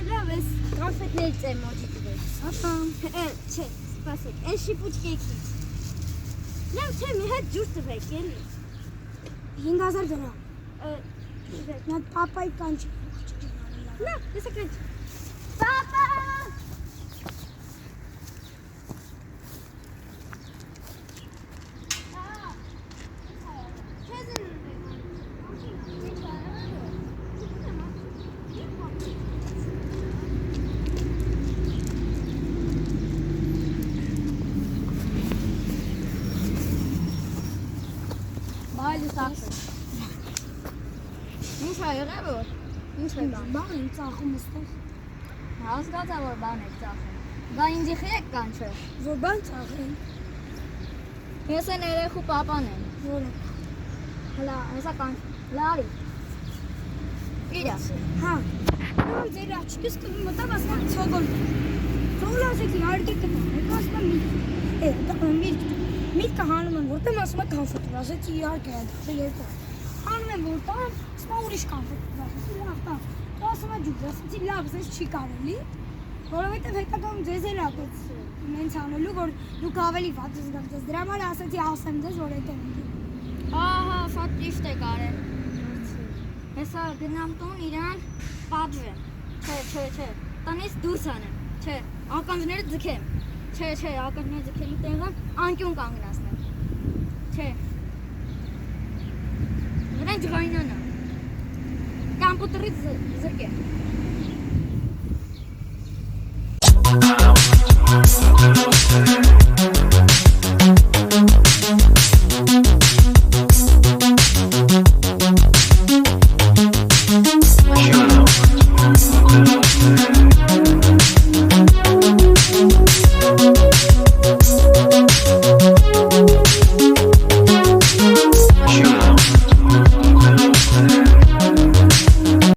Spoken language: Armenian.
Լավես կոնֆետներից էմոջի տվեք։ Չէ, սպասեք, այն շիպուչ կեքից։ Լավ, չէ, մի հետ ջուր տվեք, էլի։ 5000 դրամ։ Նա պապայի կանչի։ Լավ, եսա կանչ։ Պապա! Բայլի սախը։ Ինչ ա եղել որ։ Ինչ է բան։ Բան եմ ծախում ստեղ։ Հասկացա որ բան եք ծախում։ Դա ինձ եղեք կանչը։ Որ բան ծախեմ։ Ես են երեխու պապան եմ։ Որը։ Հլա, հեսա կանչ։ Լարի։ Իրա։ Հա։ Նույն ձեր աչքից մտավ ասում ցողոլ։ Ցողոլ ասեցի արկի կտա։ Ասում եմ միտքը հանում եմ որտեմ ասում է կոնֆետուր, ասեցի իհարկե դա երկու։ Հանում եմ որտեմ, ասում ուրիշ կոնֆետուր, ասեցի լավ տա։ Դա ասում է ջուր, ասեցի լավ, ես չի կարելի, որովհետև հետագայում ձեզ էլ ատեց ինձ անելու, որ դուք ավելի վատ զգացես։ Դրա համար ասեցի ասեմ ձեզ, որ այդ եմ։ Ահա, շատ ճիշտ եք արել։ Հեսա գնամ տուն իրան պատվեմ։ Չէ, տնից դուրս անեմ։ Չէ, ականջները ձգեմ։ Չէ, ականջները ձգելու տեղը անկյուն կանգնացնեմ։ Չէ։ Վրան ջղայնանա։ Կամպյուտերից զրկեմ։